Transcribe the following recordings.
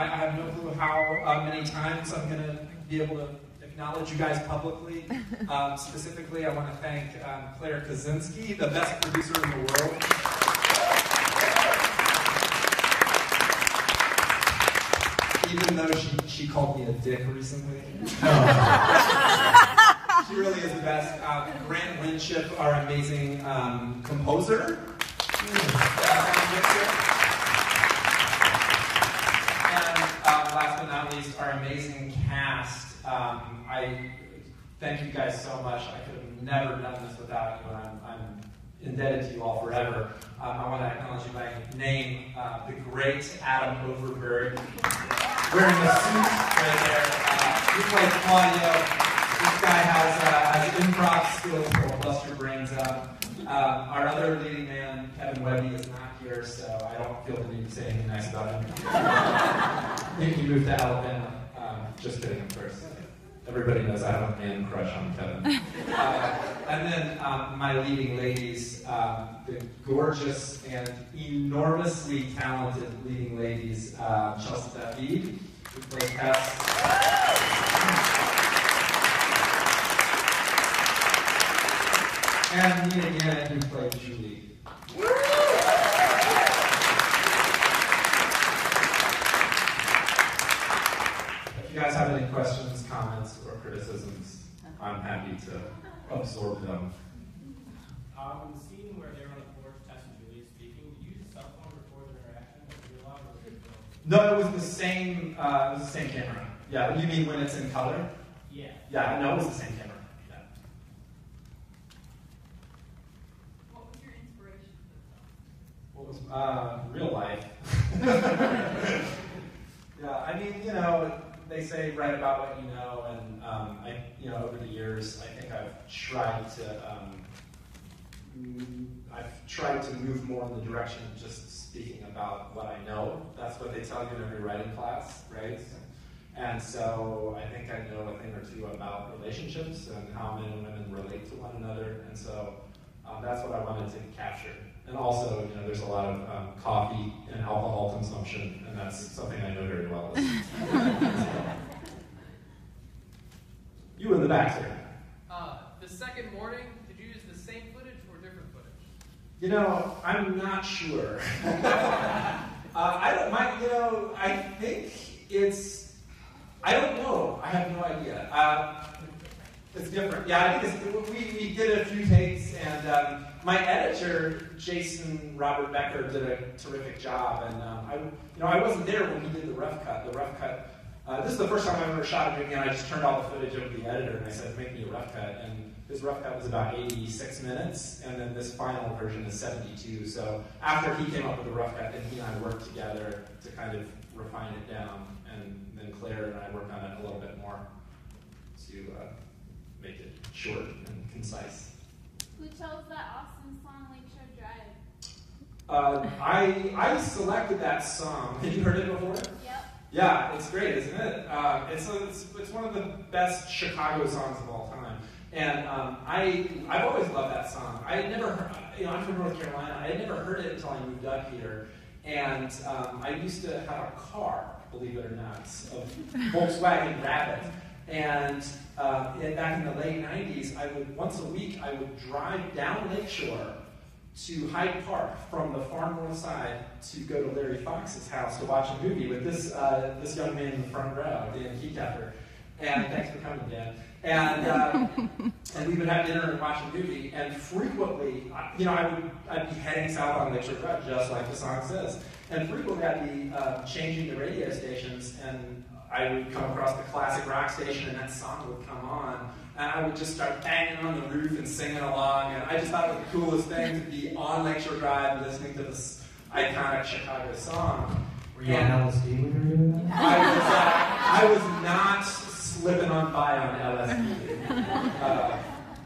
I have no clue how many times I'm going to be able to acknowledge you guys publicly. Specifically, I want to thank Claire Kaczynski, the best producer in the world. Even though she called me a dick recently. She really is the best. Grant Winship, our amazing composer. And last but not least, our amazing cast. I thank you guys so much. I could have never done this without you, and I'm indebted to you all forever. I want to acknowledge you by name, the great Adam Overberg, wearing a suit right there. He plays Claudio. This guy has improv skills that will bust your brains out. Our other leading man, Kevin Webby, is not here, so I don't feel the need to say anything nice about him. I think he moved to Alabama. Just kidding, of course. Everybody knows I have a man crush on Kevin. And then my leading ladies, the gorgeous and enormously talented leading ladies, Chelsea David, who plays Tess. And Nina Gannett, who played Julie. If you guys have any questions, comments, or criticisms, I'm happy to absorb them. In the scene where they're on the porch, Tess and Julie speaking, did you use a cell phone to record the interaction? No, it was the same camera. Yeah, you mean when it's in color? Yeah. Yeah, no, it was the same camera. Yeah. What was your inspiration for the song? What was real life? Yeah, I mean, they say write about what you know, and over the years, I think I've tried to move more in the direction of just speaking about what I know. That's what they tell you in every writing class, right? And so I think I know a thing or two about relationships and how men and women relate to one another, and so that's what I wanted to capture. And also, there's a lot of coffee and alcohol consumption, and that's something I know very well. You in the back there. The second morning, did you use the same footage or different footage? I'm not sure. I don't know. I have no idea. It's different. Yeah, I think we did a few takes, and my editor, Jason Robert Becker, did a terrific job. And I wasn't there when he did the rough cut. The rough cut. This is the first time I ever shot a movie, and I just turned all the footage over to the editor, and I said, "Make me a rough cut." And his rough cut was about 86 minutes, and then this final version is 72. So after he came up with the rough cut, then he and I worked together to kind of refine it down, and then Claire and I worked on it a little bit more to make it short and concise. Who chose that awesome song, Lakeshore Drive? I selected that song. Have you heard it before? Yep. Yeah, it's great, isn't it? It's one of the best Chicago songs of all time. And I've always loved that song. I had never heard, I'm from North Carolina. I had never heard it until I moved up here. And I used to have a car, believe it or not, a Volkswagen Rabbit. And back in the late 90s, once a week, I would drive down Lakeshore to Hyde Park from the far north side to go to Larry Fox's house to watch a movie with this young man in the front row, Dan Keycapper. And thanks for coming, Dan. And we would have dinner and watch a movie. And frequently, I'd be heading south on Lakeshore Drive, just like the song says. And frequently, I'd be changing the radio stations, and I would come across the classic rock station, and that song would come on. And I would just start banging on the roof and singing along. And I just thought it was the coolest thing to be on Lakeshore Drive listening to this iconic Chicago song. Were you on LSD when you were doing that? I was not slipping on by on LSD.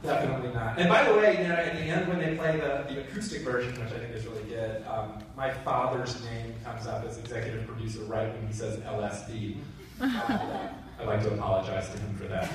Definitely not. And by the way, at the end when they play the acoustic version, which I think is really good, my father's name comes up as executive producer right when he says LSD. I'd like to apologize to him for that.